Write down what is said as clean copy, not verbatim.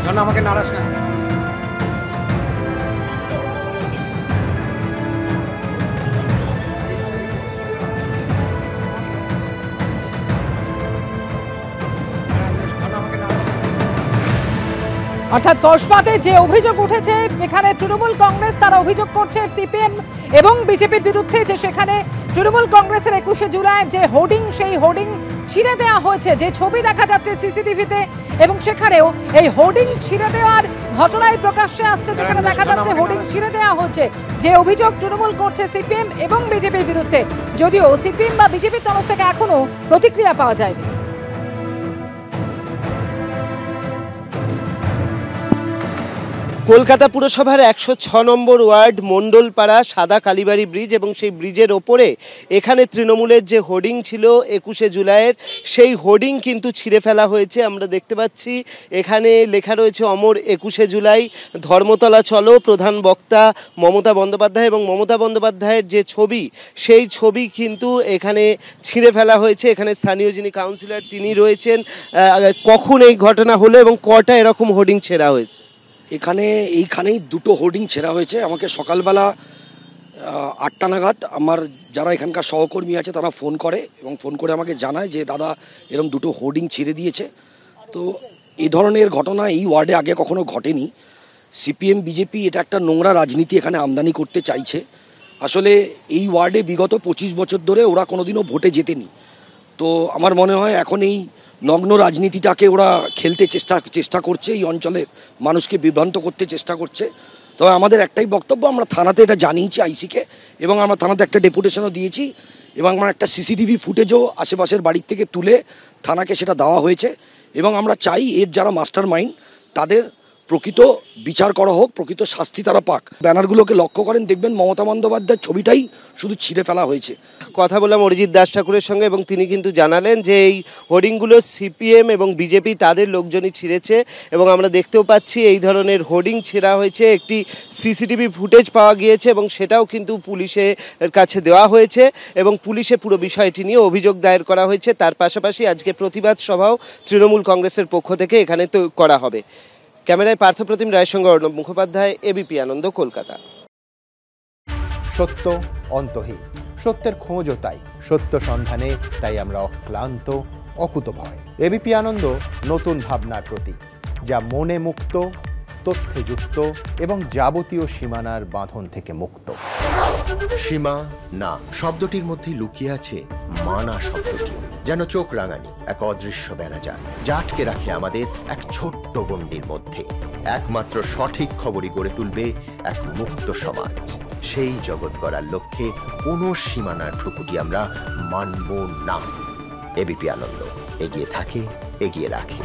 জন্য আমাকে নারাজ না। অর্থাৎ কসবাতে যে অভিযোগ উঠেছে, যেখানে তৃণমূল কংগ্রেস তারা অভিযোগ করছে সিপিএম এবং বিজেপির বিরুদ্ধে যে সেখানে তৃণমূল কংগ্রেসের 21শে জুলাই যে হোর্ডিং, সেই হোর্ডিং ছিঁড়ে দেওয়া হয়েছে, যে ছবি দেখা যাচ্ছে সিসিটিভিতে, এবং সেখানেও এই হোর্ডিং ছিঁড়ে দেওয়ার ঘটনায় প্রকাশ্যে আসছে, যেখানে দেখা যাচ্ছে হোর্ডিং ছিঁড়ে দেওয়া হচ্ছে, যে অভিযোগ তৃণমূল করছে সিপিএম এবং বিজেপির বিরুদ্ধে। যদিও সিপিএম বা বিজেপির তরফ থেকে এখনো প্রতিক্রিয়া পাওয়া যায়নি। কলকাতা পুরসভার 106 নম্বর ওয়ার্ড মণ্ডলপাড়া সাদা কালীবাড়ি ব্রিজ, এবং সেই ব্রিজের ওপরে এখানে তৃণমূলের যে হোর্ডিং ছিল 21শে জুলাইয়ের, সেই হোর্ডিং কিন্তু ছিঁড়ে ফেলা হয়েছে। আমরা দেখতে পাচ্ছি এখানে লেখা রয়েছে অমর 21শে জুলাই, ধর্মতলা চলো। প্রধান বক্তা মমতা বন্দ্যোপাধ্যায়, এবং মমতা বন্দ্যোপাধ্যায়ের যে ছবি, সেই ছবি কিন্তু এখানে ছিঁড়ে ফেলা হয়েছে। এখানে স্থানীয় যিনি কাউন্সিলর তিনি রয়েছেন। কখন এই ঘটনা হলো এবং কটা এরকম হোর্ডিং ছেঁড়া হয়েছে? এইখানেই দুটো হোর্ডিং ছেঁড়া হয়েছে। আমাকে সকালবেলা 8টা নাগাদ আমার যারা এখানকার সহকর্মী আছে তারা ফোন করে, এবং ফোন করে আমাকে জানায় যে দাদা এরকম দুটো হোর্ডিং ছিঁড়ে দিয়েছে। তো এই ধরনের ঘটনা এই ওয়ার্ডে আগে কখনো ঘটেনি। সিপিএম বিজেপি এটা একটা নোংরা রাজনীতি এখানে আমদানি করতে চাইছে। আসলে এই ওয়ার্ডে বিগত 25 বছর ধরে ওরা কোনোদিনও ভোটে জেতেনি। তো আমার মনে হয় এখন এই নগ্ন রাজনীতিটাকে ওরা খেলতে চেষ্টা করছে, এই অঞ্চলের মানুষকে বিভ্রান্ত করতে চেষ্টা করছে। তবে আমাদের একটাই বক্তব্য, আমরা থানাতে এটা জানিয়েছি আইসিকে, এবং আমরা থানাতে একটা ডেপুটেশনও দিয়েছি, এবং আমার একটা সিসিটিভি ফুটেজও আশেপাশের বাড়ির থেকে তুলে থানাকে সেটা দেওয়া হয়েছে। এবং আমরা চাই এর যারা মাস্টার মাইন্ড তাদের প্রকৃত বিচার করা হোক, প্রকৃত শাস্তি তারা পাক। ব্যানারগুলোকে লক্ষ্য করেন, দেখবেন মমতা বন্দ্যোপাধ্যায়ের ছবিটাই শুধু ছিঁড়ে ফেলা হয়েছে। কথা বললাম অরিজিৎ দাস ঠাকুরের সঙ্গে, এবং তিনি কিন্তু জানালেন যে এই হোর্ডিংগুলো সিপিএম এবং বিজেপি তাদের লোকজনই ছিঁড়েছে, এবং আমরা দেখতেও পাচ্ছি এই ধরনের হোর্ডিং ছেঁড়া হয়েছে। একটি সিসিটিভি ফুটেজ পাওয়া গিয়েছে, এবং সেটাও কিন্তু পুলিশের কাছে দেওয়া হয়েছে, এবং পুলিশে পুরো বিষয়টি নিয়ে অভিযোগ দায়ের করা হয়েছে। তার পাশাপাশি আজকে প্রতিবাদ সভাও তৃণমূল কংগ্রেসের পক্ষ থেকে এখানে তো করা হবে। ক্যামেরায় পার্থপ্রতিম রায়ের সঙ্গে অর্ণব মুখোপাধ্যায়, এবিপি আনন্দ, কলকাতা। সত্য অন্তহীন, সত্যের খোঁজও তাই, সত্য সন্ধানে তাই আমরা অক্লান্ত, অকুতভয়। এবিপি আনন্দ নতুন ভাবনার প্রতীক, যা মনে মুক্ত, তথ্যে যুক্ত এবং যাবতীয় সীমানার বাঁধন থেকে মুক্ত। সীমা না শব্দটির মধ্যেই লুকিয়ে আছে মানা শব্দটি, যেন চোখ রাঙানি এক অদৃশ্য বেড়াজাল, যা আটকে রাখে আমাদের এক ছোট্ট গণ্ডির মধ্যে। একমাত্র সঠিক খবরই গড়ে তুলবে এক মুক্ত সমাজ। সেই জগৎ গড়ার লক্ষ্যে কোনো সীমানার ঠুকুটি আমরা মানব না। এবিপি আনন্দ এগিয়ে থাকে, এগিয়ে রাখে।